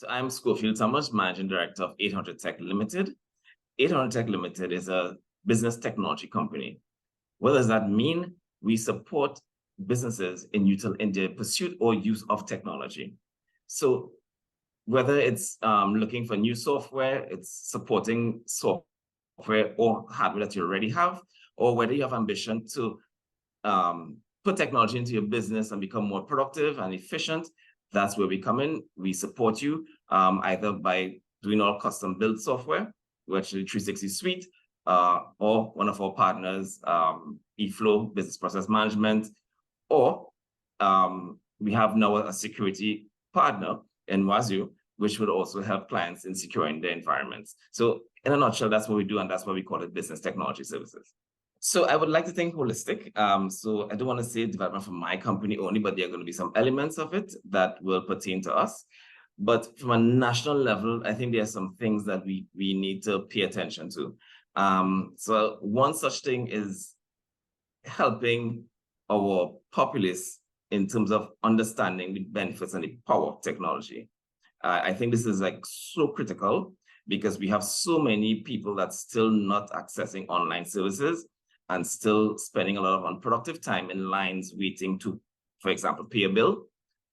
So I'm Scofield Thomas, Managing Director of 800 Tech Limited. 800 Tech Limited is a business technology company. What does that mean? We support businesses in the pursuit or use of technology. So whether it's looking for new software, it's supporting software or hardware that you already have, or whether you have ambition to put technology into your business and become more productive and efficient, that's where we come in. We support you either by doing our custom build software, which is the 360 Suite, or one of our partners, eFlow, Business Process Management, or we have now a security partner in Wazoo, which would also help clients in securing their environments. So in a nutshell, that's what we do, and that's why we call it business technology services. So I would like to think holistic. So I don't want to say development for my company only, but there are going to be some elements of it that will pertain to us. But from a national level, I think there are some things that we need to pay attention to. So one such thing is helping our populace in terms of understanding the benefits and the power of technology. I think this is like so critical because we have so many people that's still not accessing online services and still spending a lot of unproductive time in lines waiting to, for example, pay a bill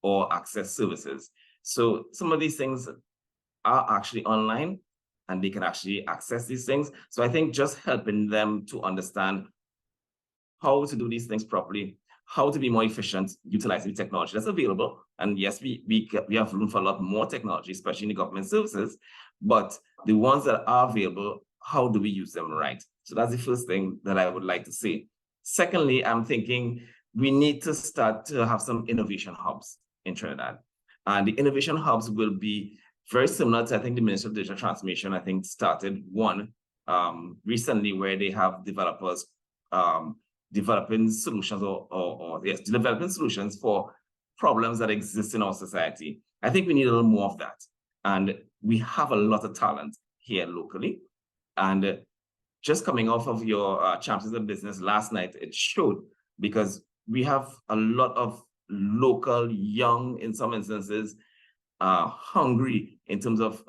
or access services. So some of these things are actually online and they can actually access these things. So I think just helping them to understand how to do these things properly, how to be more efficient, utilizing technology that's available. And yes, we have room for a lot more technology, especially in the government services, but the ones that are available, how do we use them right? So that's the first thing that I would like to say. Secondly, I'm thinking we need to start to have some innovation hubs in Trinidad. And the innovation hubs will be very similar to, I think, the Ministry of Digital Transformation, I think, started one recently where they have developers developing solutions developing solutions for problems that exist in our society. I think we need a little more of that. And we have a lot of talent here locally. And just coming off of your Champions of Business last night, it showed because we have a lot of local, young, in some instances, hungry in terms of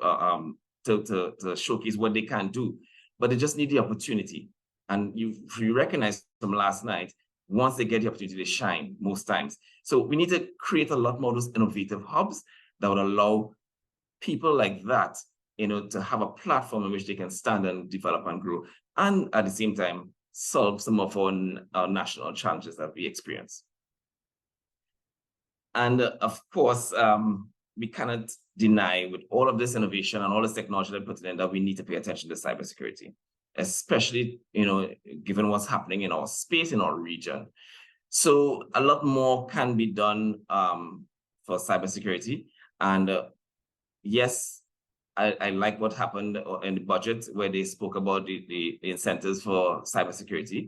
to showcase what they can do, but they just need the opportunity. And you recognize from last night, once they get the opportunity, they shine most times. So we need to create a lot more of those innovative hubs that would allow people like that, to have a platform in which they can stand and develop and grow, and at the same time, solve some of our national challenges that we experience. And of course, we cannot deny with all of this innovation and all this technology that we put in that we need to pay attention to cybersecurity, especially, given what's happening in our space, in our region. So a lot more can be done for cybersecurity. And yes, I like what happened in the budget where they spoke about the incentives for cybersecurity.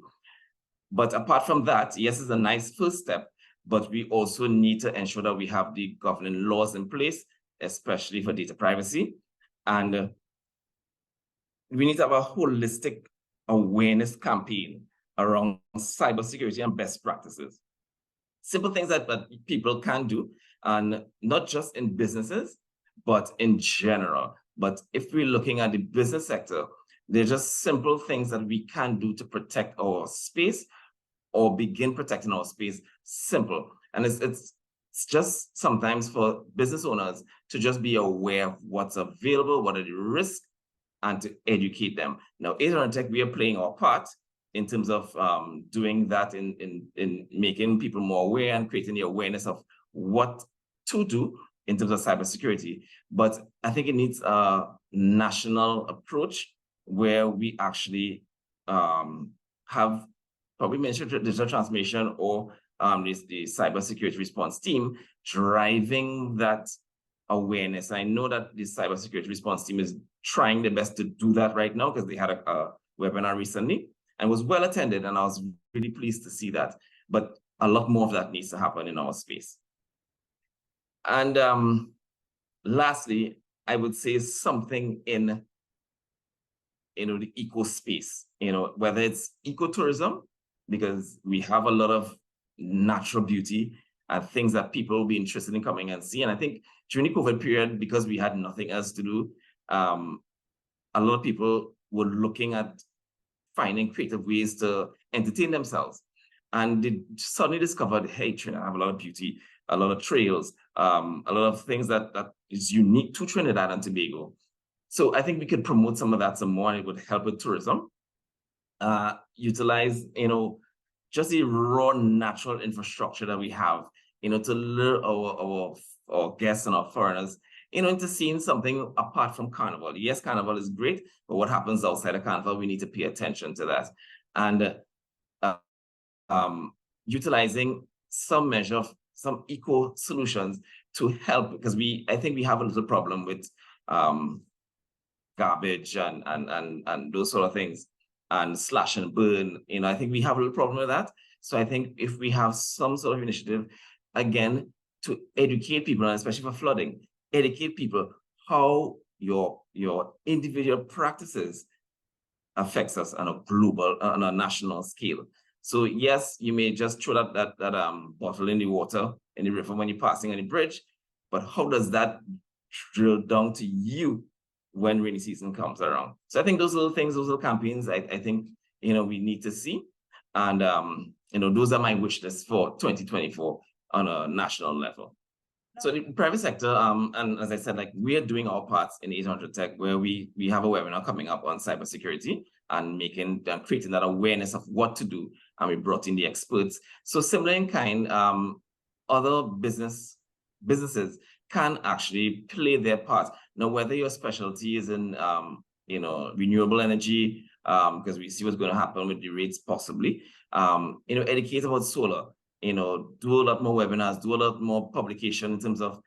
But apart from that, yes, it's a nice first step, but we also need to ensure that we have the governing laws in place, especially for data privacy. And we need to have a holistic awareness campaign around cybersecurity and best practices. Simple things that people can do, and not just in businesses, but in general. But if we're looking at the business sector, they're just simple things that we can do to protect our space or begin protecting our space. Simple. And it's just sometimes for business owners to just be aware of what's available, what are the risks, and to educate them. Now, 800 Tech, we are playing our part in terms of doing that in making people more aware and creating the awareness of what to do in terms of cybersecurity. But I think it needs a national approach where we actually have probably Ministry of Digital Transformation or the cybersecurity response team driving that awareness. I know that the cybersecurity response team is trying their best to do that right now because they had a webinar recently and was well attended, and I was really pleased to see that. But a lot more of that needs to happen in our space. And lastly, I would say something in the eco space, whether it's ecotourism, because we have a lot of natural beauty and things that people will be interested in coming and see. And I think during the COVID period, because we had nothing else to do, a lot of people were looking at finding creative ways to entertain themselves. And they suddenly discovered, hey, Trinidad have a lot of beauty, a lot of trails, a lot of things that is unique to Trinidad and Tobago. So I think we could promote some of that some more, and it would help with tourism. Utilize, just the raw natural infrastructure that we have, to lure our guests and our foreigners, into seeing something apart from Carnival. Yes, Carnival is great, but what happens outside of Carnival, we need to pay attention to that. And utilizing some measure of some eco solutions to help, because I think we have a little problem with garbage and those sort of things, and slash and burn. I think we have a little problem with that. So I think if we have some sort of initiative, again, to educate people, and especially for flooding, educate people how your individual practices affects us on a global, on a national scale. So yes, you may just throw that bottle in the water, in the river when you're passing on the bridge, but how does that drill down to you when rainy season comes around? So I think those little things, those little campaigns, I think, we need to see. And, those are my wish lists for 2024 on a national level. So the private sector, and as I said, like, we are doing our parts in 800 Tech, where we have a webinar coming up on cybersecurity and creating that awareness of what to do. And we brought in the experts. So similar in kind, other businesses can actually play their part. Now, whether your specialty is in, renewable energy, because we see what's going to happen with the rates possibly, educate about solar, do a lot more webinars, do a lot more publication in terms of,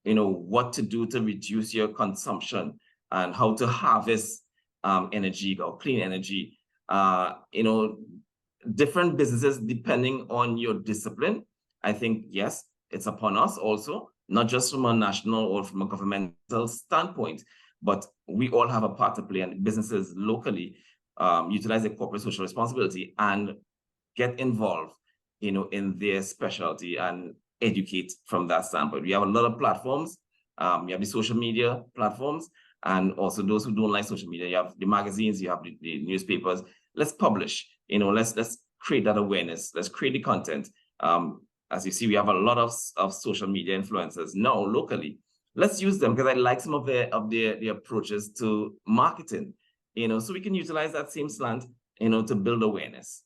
what to do to reduce your consumption and how to harvest energy or clean energy. Different businesses, depending on your discipline, I think, yes, it's upon us also, not just from a national or from a governmental standpoint, but we all have a part to play, and businesses locally utilize their corporate social responsibility and get involved, in their specialty and educate from that standpoint. We have a lot of platforms. We have the social media platforms, and also those who don't like social media, you have the magazines, you have the newspapers. Let's publish, let's create that awareness. Let's create the content. As you see, we have a lot of social media influencers now locally. Let's use them, because I like some of their approaches to marketing, so we can utilize that same slant, to build awareness.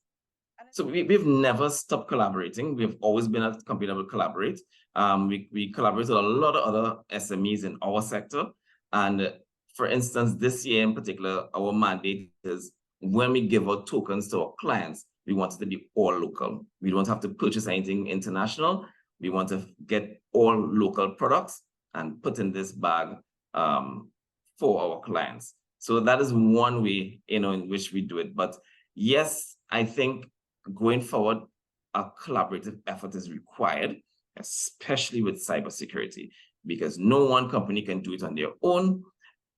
So we've never stopped collaborating. We've always been a company that will collaborate. We collaborate with a lot of other SMEs in our sector. And for instance, this year in particular, our mandate is, when we give out tokens to our clients, we want it to be all local. We don't have to purchase anything international. We want to get all local products and put in this bag for our clients. So that is one way, in which we do it. But yes, I think going forward, a collaborative effort is required, especially with cybersecurity, because no one company can do it on their own.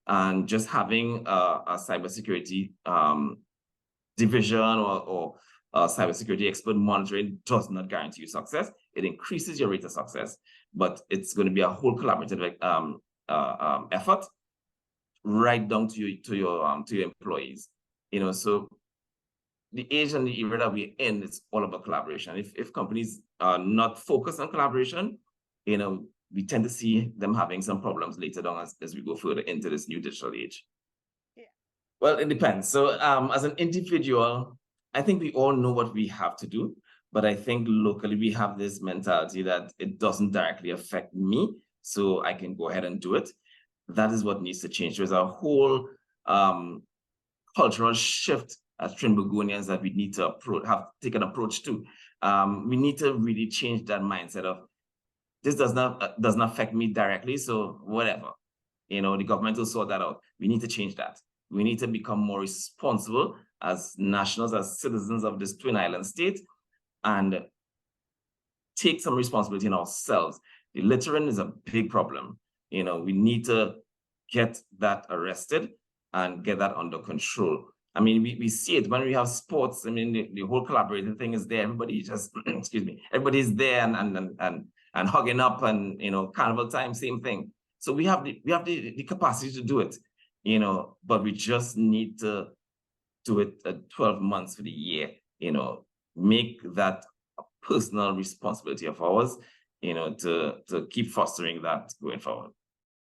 And just having a cybersecurity division or a cybersecurity expert monitoring does not guarantee you success. It increases your rate of success, but it's going to be a whole collaborative effort right down to your employees. So the age and the era that we're in, it's all about collaboration. If companies are not focused on collaboration, we tend to see them having some problems later on as we go further into this new digital age. Yeah. Well, it depends. So as an individual, I think we all know what we have to do, but I think locally we have this mentality that it doesn't directly affect me, so I can go ahead and do it. That is what needs to change. There's a whole cultural shift as Trinbagonians that we need to take an approach to. We need to really change that mindset of, this does not affect me directly, so whatever. The government will sort that out. We need to change that. We need to become more responsible as nationals, as citizens of this Twin Island state, and take some responsibility in ourselves. The littering is a big problem. We need to get that arrested and get that under control. I mean, we see it when we have sports. I mean, the whole collaborating thing is there. Everybody just, excuse me, everybody's there and and hugging up, and carnival time, same thing. So we have the capacity to do it, but we just need to do it at 12 months for the year, make that a personal responsibility of ours, to keep fostering that going forward.